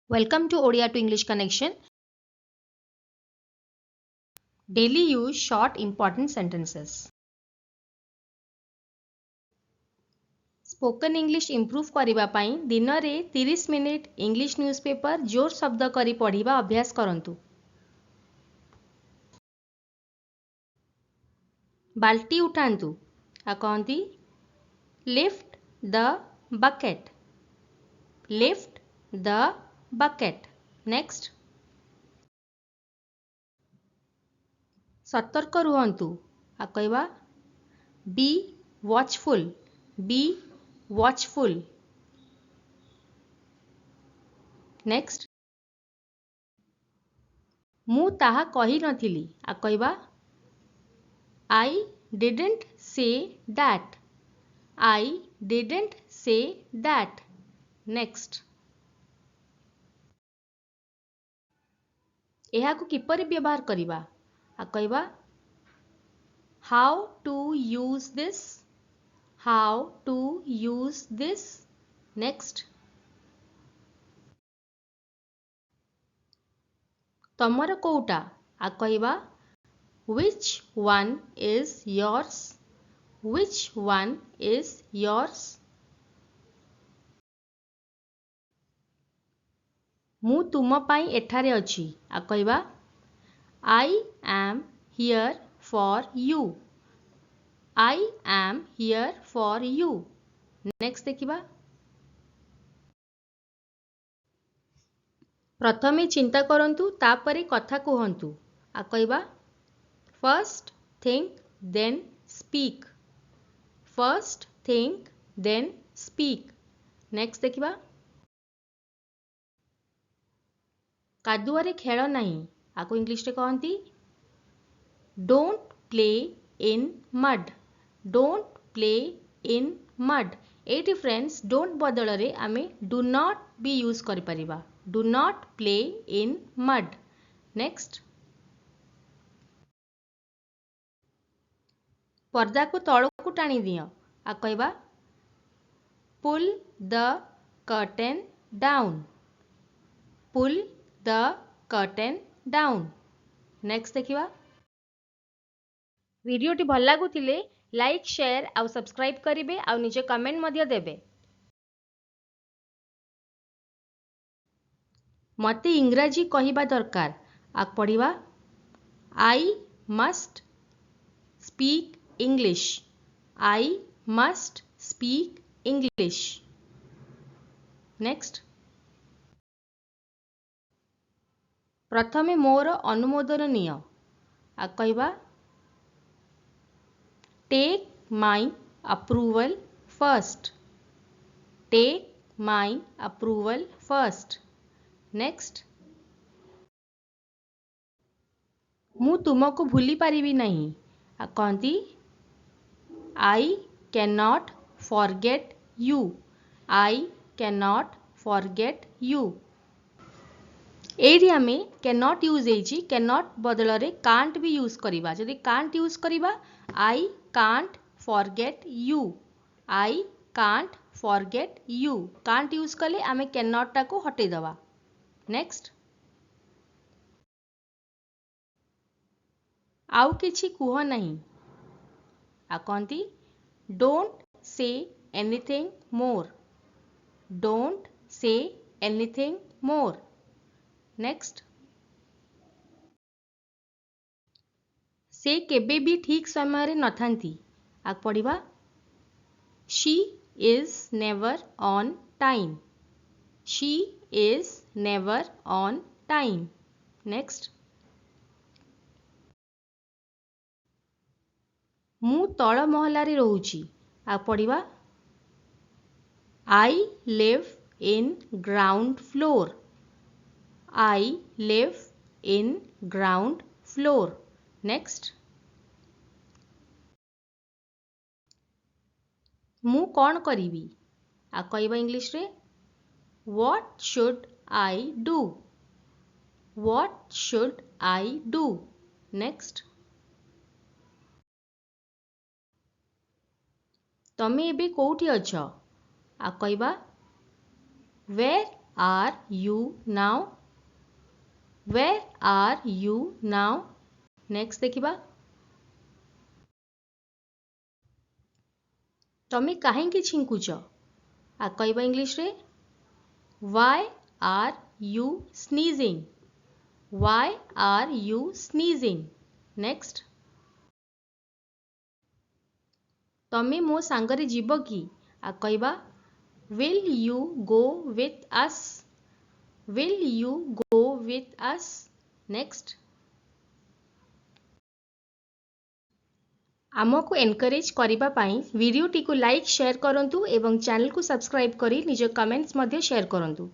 Welcome to Odia to English Connection. Daily use short important sentences. Spoken English improve करिबा पई दिन रे 30 minute English newspaper जोर शब्द करी पढ़िबा अभ्यास करंतु। बाल्टी उठांतु आ कहंती lift the bucket. Lift the bucket. Next सतर्क रुहंतु आ कहबा be watchful. Be watchful. Next मु ताहा कही नथिली आ कहबा I didn't say that. I didn't say that. Next एहाकु किपरि व्यवहार करिबा आ कहबा how to use this. How to use this. Next तमर कोउटा आ कहबा which one is yours। which one is yours। मु तुम पाई एठारे अछि आ कहबा I am here for you। I am here for you। Next देखिबा प्रथमे चिंता करंतु तापरे कथा कहंतु आ कहबा first think then speak. First think then speak. Next देखिबा कादुआरे खेल नहीं आको इंग्लिश रे कहंती don't play in mud. Don't play in mud. एटी फ्रेंड्स डोंट बदल रे आमे डू नॉट बी यूज करि परिबा। Do not play in mud. Next पर्दा को तळकु टाणी दियो आ कहबा pull the curtain down. Pull the curtain down. Next देखिबा वीडियोटी भल लागुथिले लाइक शेयर आउ सब्सक्राइब करिवे आउ निजे कमेंट मध्य देबे। मते इंग्रजी कहिबा दरकार आ पढ़िबा I must speak English. I must speak English. Next प्रथमे मोर अनुमोदन नियो आ कहबा take my approval first. Take my approval first. Next मु तुमको भूली पारिबी नहीं आ कहंती I can not forget you. I can not forget you. एरी आमे कैन नॉट यूज एजी कैन नॉट बदल रे कांट भी यूज करिबा। जदि कांट यूज करिबा I can't forget you. I can't forget you. Can't use कले आमे कैन नॉट टाको हटे दबा। नेक्स्ट आउ किछि कुह नहीं आ कहंती don't say anything more. Don't say anything more. Next से केबे भी ठीक समय रे नथांती आ पढ़िबा she is never on time. She is never on time. Next मु तळ महला रे रहूची आ पढ़िबा I live in ground floor. I live in ground floor. Next मु कौन करीबी आ कहबा इंग्लिश रे what should I do. What should I do. Next तमे एबे कोउठी अछ आ कहबा where are you now? Where are you now? Next देखिबा तमे काहेकि छिंकुच आ कहबा इंग्लिश रे Why are you sneezing? Why are you sneezing? Next तमे मो सांगरे जीव कि आ कहबा Will you go with us? Will you go with us? Next आमको एनकरेज करिबा पाई वीडियोटी को लाइक शेयर करंतु एवं चैनल को सब्सक्राइब करी निज कमेंट्स मध्य शेयर करंतु।